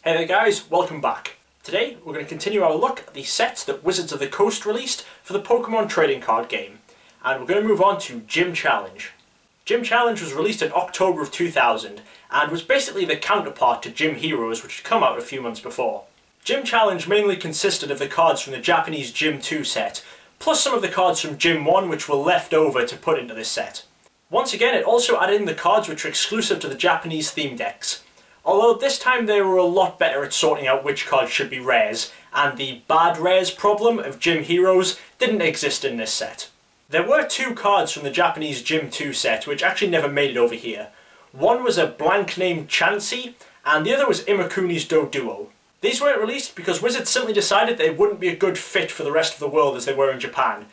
Hey there guys, welcome back. Today we're going to continue our look at the sets that Wizards of the Coast released for the Pokémon trading card game. And we're going to move on to Gym Challenge. Gym Challenge was released in October of 2000 and was basically the counterpart to Gym Heroes, which had come out a few months before. Gym Challenge mainly consisted of the cards from the Japanese Gym 2 set, plus some of the cards from Gym 1 which were left over to put into this set. Once again, it also added in the cards which are exclusive to the Japanese theme decks. Although this time they were a lot better at sorting out which cards should be rares, and the bad rares problem of Gym Heroes didn't exist in this set. There were two cards from the Japanese Gym 2 set which actually never made it over here. One was a blank named Chansey, and the other was Imakuni's Doduo. These weren't released because Wizards simply decided they wouldn't be a good fit for the rest of the world as they were in Japan.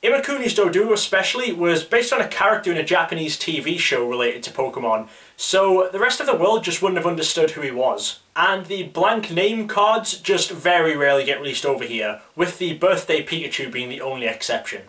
Imakuni's Doduo especially was based on a character in a Japanese TV show related to Pokemon, so the rest of the world just wouldn't have understood who he was. And the blank name cards just very rarely get released over here, with the Birthday Pikachu being the only exception.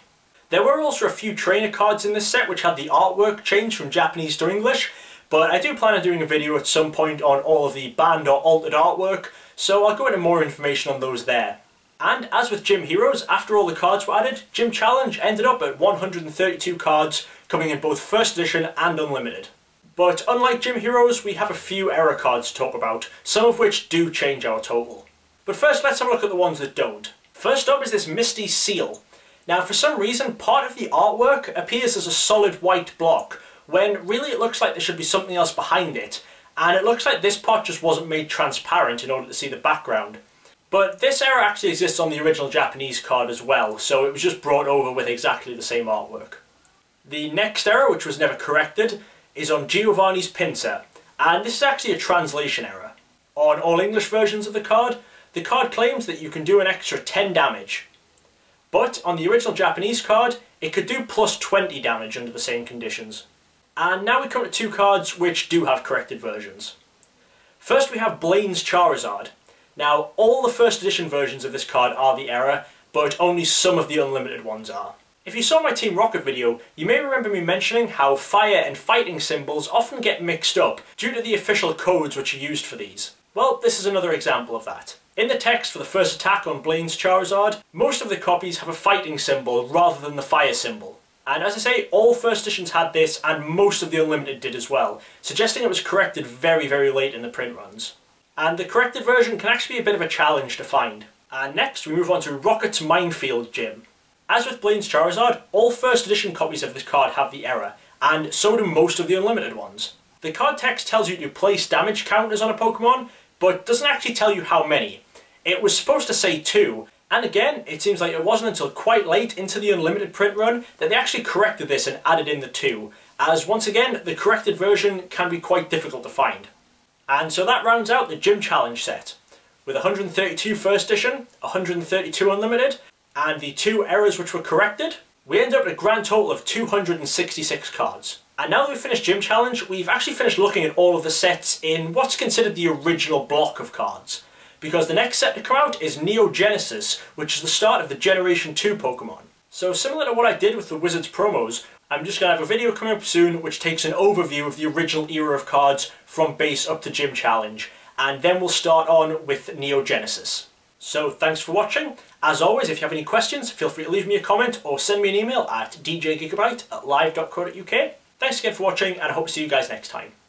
There were also a few trainer cards in this set which had the artwork changed from Japanese to English, but I do plan on doing a video at some point on all of the banned or altered artwork, so I'll go into more information on those there. And as with Gym Heroes, after all the cards were added, Gym Challenge ended up at 132 cards, coming in both First Edition and Unlimited. But unlike Gym Heroes, we have a few error cards to talk about, some of which do change our total. But first, let's have a look at the ones that don't. First up is this Misty Seal. Now, for some reason, part of the artwork appears as a solid white block, when really it looks like there should be something else behind it, and it looks like this part just wasn't made transparent in order to see the background. But this error actually exists on the original Japanese card as well, so it was just brought over with exactly the same artwork. The next error, which was never corrected, is on Giovannis Pincer, and this is actually a translation error. On all English versions of the card claims that you can do an extra 10 damage. But on the original Japanese card, it could do plus 20 damage under the same conditions. And now we come to two cards which do have corrected versions. First we have Blaine's Charizard. Now, all the first edition versions of this card are the error, but only some of the unlimited ones are. If you saw my Team Rocket video, you may remember me mentioning how fire and fighting symbols often get mixed up due to the official codes which are used for these. Well, this is another example of that. In the text for the first attack on Blaine's Charizard, most of the copies have a fighting symbol rather than the fire symbol. And as I say, all first editions had this, and most of the unlimited did as well, suggesting it was corrected very, very late in the print runs. And the corrected version can actually be a bit of a challenge to find. And next we move on to Rocket's Minefield Gym. As with Blaine's Charizard, all first edition copies of this card have the error, and so do most of the unlimited ones. The card text tells you to place damage counters on a Pokemon, but doesn't actually tell you how many. It was supposed to say 2, and again, it seems like it wasn't until quite late into the unlimited print run that they actually corrected this and added in the 2, as once again, the corrected version can be quite difficult to find. And so that rounds out the Gym Challenge set. With 132 First Edition, 132 Unlimited, and the 2 errors which were corrected, we end up at a grand total of 266 cards. And now that we've finished Gym Challenge, we've actually finished looking at all of the sets in what's considered the original block of cards. Because the next set to come out is Neo Genesis, which is the start of the Generation 2 Pokemon. So similar to what I did with the Wizards promos, I'm just going to have a video coming up soon which takes an overview of the original era of cards from base up to Gym Challenge, and then we'll start on with Neo Genesis. So thanks for watching. As always, if you have any questions, feel free to leave me a comment or send me an email at djgigabyte@live.co.uk. Thanks again for watching, and I hope to see you guys next time.